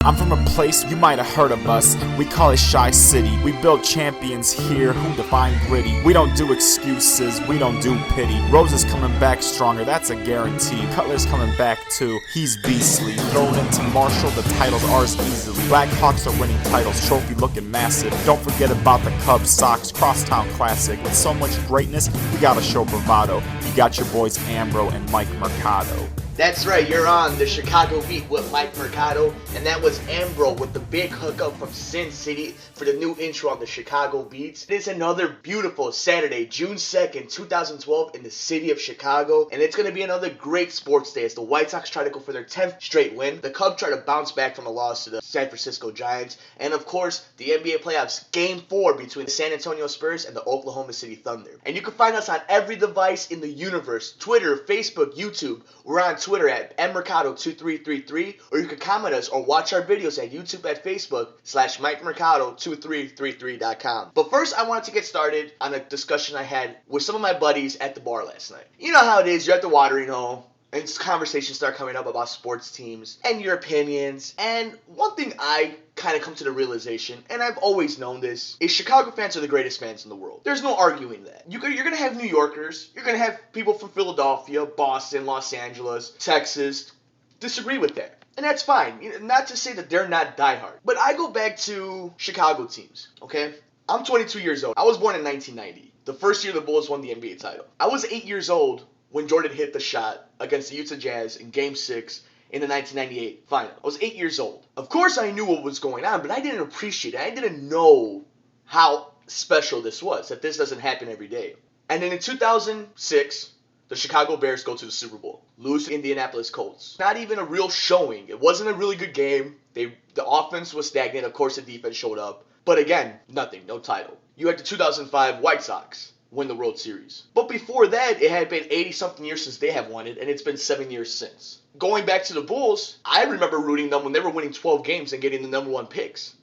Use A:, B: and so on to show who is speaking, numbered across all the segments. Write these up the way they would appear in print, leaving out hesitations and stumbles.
A: I'm from a place you might have heard of us. We call it Shy City. We build champions here who define gritty. We don't do excuses, we don't do pity. Rose is coming back stronger, that's a guarantee. Cutler's coming back too, he's beastly. Thrown into Marshall, the title's ours easily. Blackhawks are winning titles, trophy looking massive. Don't forget about the Cubs, Sox, Crosstown Classic. With so much greatness, we gotta show bravado. You got your boys Ambro and Mike Mercado.
B: That's right, you're on the Chicago Beat with Mike Mercado, and that was Ambro with the big hookup from Sin City for the new intro on the Chicago Beats. It is another beautiful Saturday, June 2nd, 2012 in the city of Chicago, and it's going to be another great sports day as the White Sox try to go for their 10th straight win. The Cubs try to bounce back from a loss to the San Francisco Giants, and of course, the NBA playoffs, Game 4 between the San Antonio Spurs and the Oklahoma City Thunder. And you can find us on every device in the universe, Twitter, Facebook, YouTube. We're on Twitter at mmercado2333, or you can comment us or watch our videos at YouTube at Facebook/MikeMercado2333.com. But first, I wanted to get started on a discussion I had with some of my buddies at the bar last night. You know how it is, you're at the watering hole, and conversations start coming up about sports teams and your opinions. And one thing I kind of come to the realization, and I've always known this, is Chicago fans are the greatest fans in the world. There's no arguing that. You're going to have New Yorkers, you're going to have people from Philadelphia, Boston, Los Angeles, Texas, disagree with that. And that's fine. Not to say that they're not diehard. But I go back to Chicago teams, okay? I'm 22 years old. I was born in 1990. The first year the Bulls won the NBA title. I was 8 years old when Jordan hit the shot against the Utah Jazz in Game 6 in the 1998 final. I was 8 years old. Of course I knew what was going on, but I didn't appreciate it. I didn't know how special this was, that this doesn't happen every day. And then in 2006, the Chicago Bears go to the Super Bowl, lose to Indianapolis Colts. Not even a real showing. It wasn't a really good game. The offense was stagnant. Of course, the defense showed up. But again, nothing, no title. You had the 2005 White Sox win the World Series. But before that, it had been 80-something years since they have won it, and it's been 7 years since. Going back to the Bulls, I remember rooting them when they were winning 12 games and getting the number 1 picks.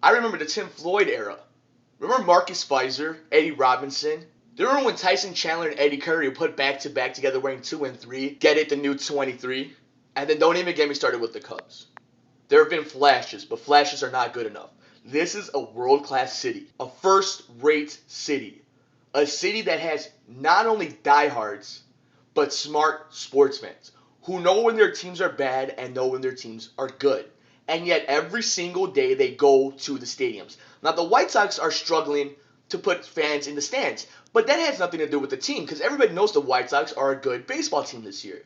B: I remember the Tim Floyd era. Remember Marcus Fizer, Eddie Robinson? Do you remember when Tyson Chandler and Eddie Curry put back-to-back together wearing 2 and 3? Get it, the new 23? And then don't even get me started with the Cubs. There have been flashes, but flashes are not good enough. This is a world-class city, a first-rate city. A city that has not only diehards, but smart sports fans who know when their teams are bad and know when their teams are good. And yet every single day they go to the stadiums. Now the White Sox are struggling to put fans in the stands, but that has nothing to do with the team because everybody knows the White Sox are a good baseball team this year.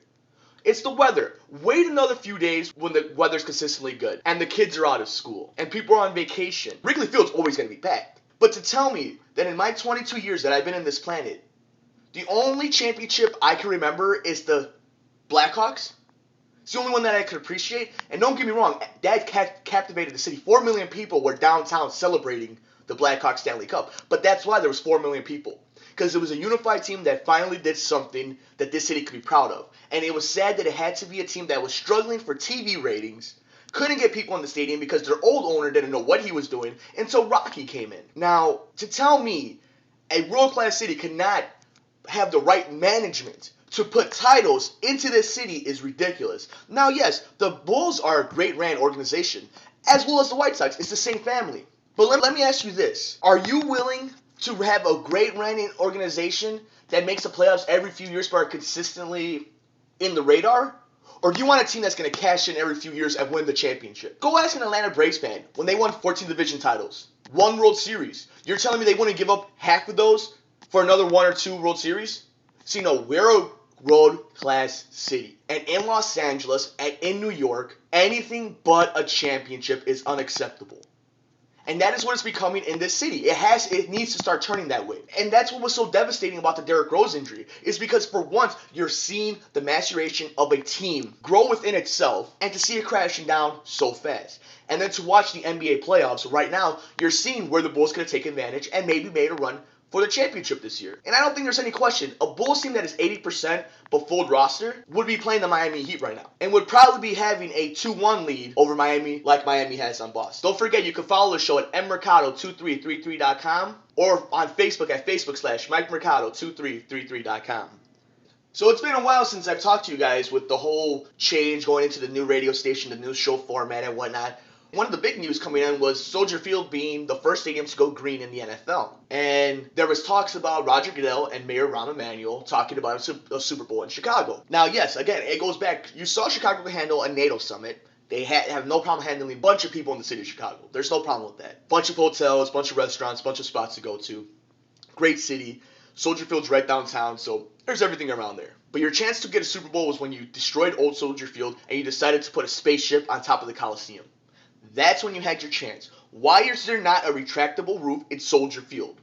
B: It's the weather. Wait another few days when the weather's consistently good and the kids are out of school and people are on vacation. Wrigley Field's always going to be packed. But to tell me that in my 22 years that I've been in this planet, the only championship I can remember is the Blackhawks. It's the only one that I could appreciate. And don't get me wrong, that captivated the city. 4 million people were downtown celebrating the Blackhawks Stanley Cup. But that's why there was 4 million people. Because it was a unified team that finally did something that this city could be proud of. And it was sad that it had to be a team that was struggling for TV ratings, couldn't get people in the stadium because their old owner didn't know what he was doing until Rocky came in. Now, to tell me a world-class city cannot have the right management to put titles into this city is ridiculous. Now, yes, the Bulls are a great ran organization, as well as the White Sox. It's the same family. But let me ask you this. Are you willing to have a great running organization that makes the playoffs every few years but are consistently in the radar? Or do you want a team that's going to cash in every few years and win the championship? Go ask an Atlanta Braves fan when they won 14 division titles, 1 World Series. You're telling me they wouldn't give up half of those for another 1 or 2 World Series? So, we're a world-class city. And in Los Angeles and in New York, anything but a championship is unacceptable. And that is what it's becoming in this city. It needs to start turning that way. And that's what was so devastating about the Derrick Rose injury, is because for once, you're seeing the maturation of a team grow within itself and to see it crashing down so fast. And then to watch the NBA playoffs right now, you're seeing where the Bulls could take advantage and maybe made a run for the championship this year. And I don't think there's any question. A Bulls team that is 80% but full roster would be playing the Miami Heat right now and would probably be having a 2-1 lead over Miami like Miami has on Boston. Don't forget, you can follow the show at mmercado2333.com or on Facebook at Facebook/MikeMercado2333.com. So it's been a while since I've talked to you guys with the whole change going into the new radio station, the new show format and whatnot. One of the big news coming in was Soldier Field being the first stadium to go green in the NFL. And there was talks about Roger Goodell and Mayor Rahm Emanuel talking about a Super Bowl in Chicago. Now, yes, again, it goes back. You saw Chicago handle a NATO summit. They have no problem handling a bunch of people in the city of Chicago. There's no problem with that. Bunch of hotels, bunch of restaurants, bunch of spots to go to. Great city. Soldier Field's right downtown, so there's everything around there. But your chance to get a Super Bowl was when you destroyed old Soldier Field and you decided to put a spaceship on top of the Coliseum. That's when you had your chance. Why is there not a retractable roof in Soldier Field?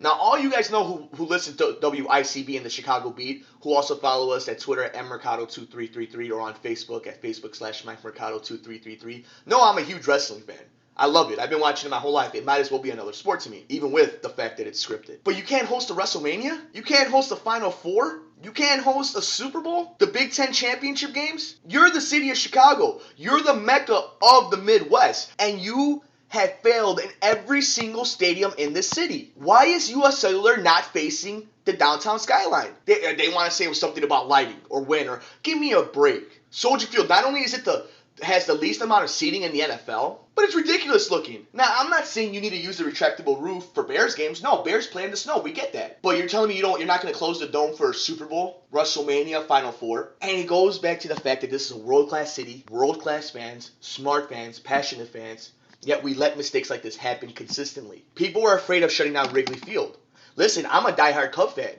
B: Now, all you guys know who listen to WICB and the Chicago Beat, who also follow us at Twitter at mmercado2333 or on Facebook at Facebook.com/MikeMercado2333, know I'm a huge wrestling fan. I love it. I've been watching it my whole life. It might as well be another sport to me, even with the fact that it's scripted. But you can't host a WrestleMania? You can't host a Final Four? You can't host a Super Bowl? The Big Ten championship games? You're the city of Chicago. You're the Mecca of the Midwest. And you have failed in every single stadium in this city. Why is U.S. Cellular not facing the downtown skyline? They want to say it was something about lighting or wind or give me a break. Soldier Field, not only is it has the least amount of seating in the NFL, but it's ridiculous looking. Now, I'm not saying you need to use the retractable roof for Bears games. No, Bears play in the snow. We get that. But you're telling me you're not going to close the dome for Super Bowl, WrestleMania, Final Four? And it goes back to the fact that this is a world-class city, world-class fans, smart fans, passionate fans, yet we let mistakes like this happen consistently. People are afraid of shutting down Wrigley Field. Listen, I'm a diehard Cub fan,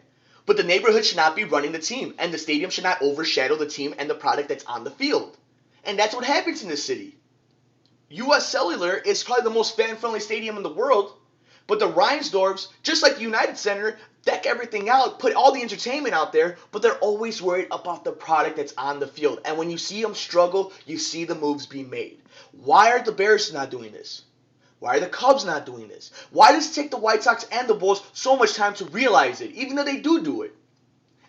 B: but the neighborhood should not be running the team, and the stadium should not overshadow the team and the product that's on the field. And that's what happens in this city. U.S. Cellular is probably the most fan-friendly stadium in the world, but the Reinsdorfs, just like the United Center, deck everything out, put all the entertainment out there, but they're always worried about the product that's on the field. And when you see them struggle, you see the moves being made. Why are the Bears not doing this? Why are the Cubs not doing this? Why does it take the White Sox and the Bulls so much time to realize it, even though they do it?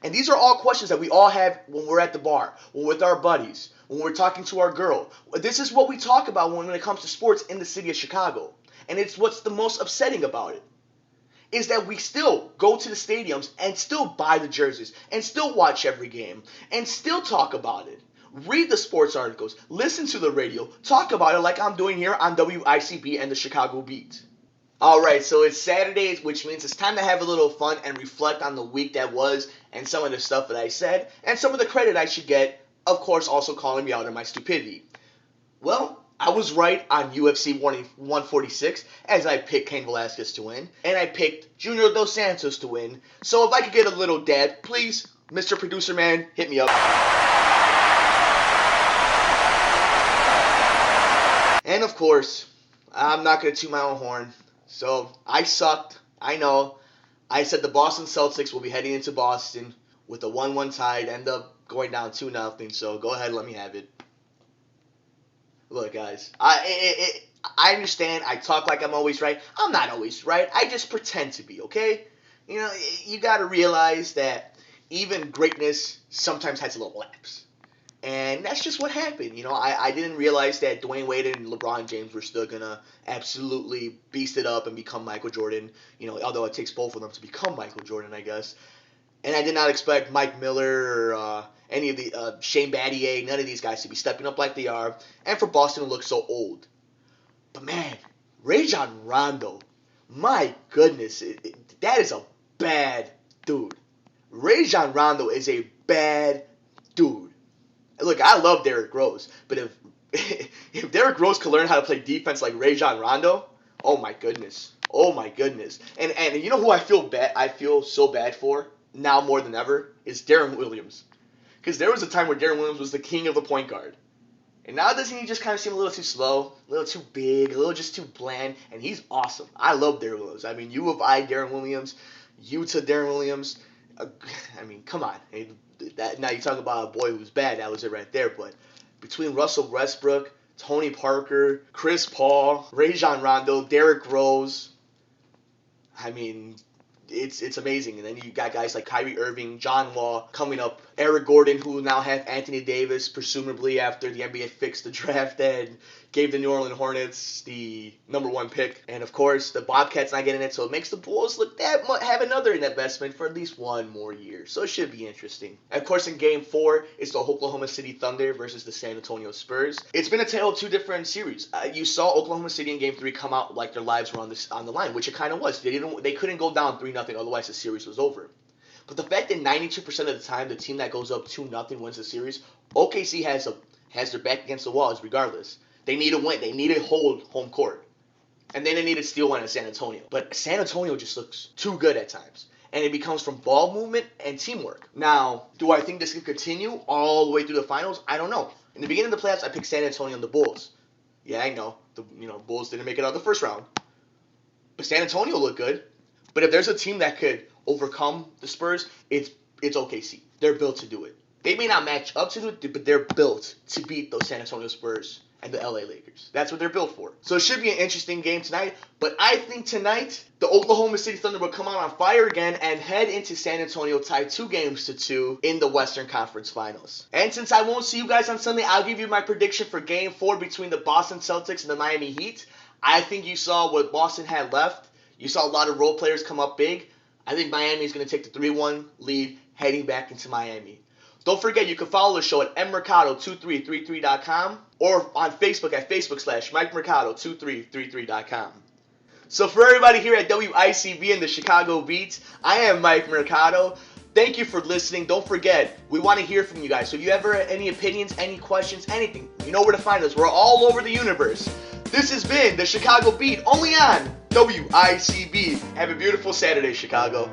B: And these are all questions that we all have when we're at the bar, when we're with our buddies, when we're talking to our girl. This is what we talk about when it comes to sports in the city of Chicago. And it's what's the most upsetting about it, is that we still go to the stadiums and still buy the jerseys and still watch every game and still talk about it. Read the sports articles, listen to the radio, talk about it like I'm doing here on WICB and the Chicago Beat. Alright, so it's Saturday, which means it's time to have a little fun and reflect on the week that was and some of the stuff that I said and some of the credit I should get, of course also calling me out on my stupidity. Well, I was right on UFC 146 as I picked Cain Velasquez to win, and I picked Junior Dos Santos to win, so if I could get a little dab, please, Mr. Producer Man, hit me up. And of course, I'm not going to toot my own horn. So, I sucked. I know. I said the Boston Celtics will be heading into Boston with a 1-1 tie. End up going down 2-0. So, go ahead, let me have it. Look, guys. I understand. I talk like I'm always right. I'm not always right. I just pretend to be, okay? You know, you got to realize that even greatness sometimes has a little lapse. And that's just what happened. You know, I didn't realize that Dwayne Wade and LeBron James were still going to absolutely beast it up and become Michael Jordan. You know, although it takes both of them to become Michael Jordan, I guess. And I did not expect Mike Miller or any of the Shane Battier, none of these guys to be stepping up like they are. And for Boston to look so old. But man, Rajon Rondo, my goodness, that is a bad dude. Rajon Rondo is a bad dude. Look, I love Derrick Rose, but if Derrick Rose could learn how to play defense like Rajon Rondo, oh my goodness. And you know who I feel so bad for now more than ever is Deron Williams. Because there was a time where Deron Williams was the king of the point guard. And now doesn't he just kind of seem a little too slow, a little too big, a little just too bland, and he's awesome. I love Deron Williams. I mean, U of I Deron Williams, U to Deron Williams. I mean, come on. Now you talk about a boy who's bad, that was it right there. But between Russell Westbrook, Tony Parker, Chris Paul, Rajon Rondo, Derrick Rose, I mean, it's amazing. And then you got guys like Kyrie Irving, John Wall coming up Eric Gordon, who will now have Anthony Davis, presumably after the NBA fixed the draft and gave the New Orleans Hornets the #1 pick. And of course, the Bobcats not getting it, so it makes the Bulls look have another investment for at least one more year. So it should be interesting. And of course, in Game 4, it's the Oklahoma City Thunder versus the San Antonio Spurs. It's been a tale of two different series. You saw Oklahoma City in Game 3 come out like their lives were on the line, which it kind of was. They couldn't go down 3-0, otherwise the series was over. But the fact that 92% of the time the team that goes up 2-0 wins the series, OKC has their back against the walls regardless. They need to win. They need to hold home court. And then they need to steal one at San Antonio. But San Antonio just looks too good at times. And it becomes from ball movement and teamwork. Now, do I think this can continue all the way through the finals? I don't know. In the beginning of the playoffs, I picked San Antonio and the Bulls. Yeah, I know. The Bulls didn't make it out of the first round. But San Antonio looked good. But if there's a team that could overcome the Spurs, it's OKC. They're built to do it. They may not match up to it, but they're built to beat those San Antonio Spurs and the LA Lakers. That's what they're built for. So it should be an interesting game tonight. But I think tonight, the Oklahoma City Thunder will come out on fire again and head into San Antonio tied 2-2 in the Western Conference Finals. And since I won't see you guys on Sunday, I'll give you my prediction for Game 4 between the Boston Celtics and the Miami Heat. I think you saw what Boston had left. You saw a lot of role players come up big. I think Miami is going to take the 3-1 lead heading back into Miami. Don't forget, you can follow the show at mmercado2333.com or on Facebook at facebook.com/MikeMercado2333.com. So for everybody here at WICB and the Chicago Beats, I am Mike Mercado. Thank you for listening. Don't forget, we want to hear from you guys. So if you ever have any opinions, any questions, anything, you know where to find us. We're all over the universe. This has been the Chicago Beat, only on WICB. Have a beautiful Saturday, Chicago.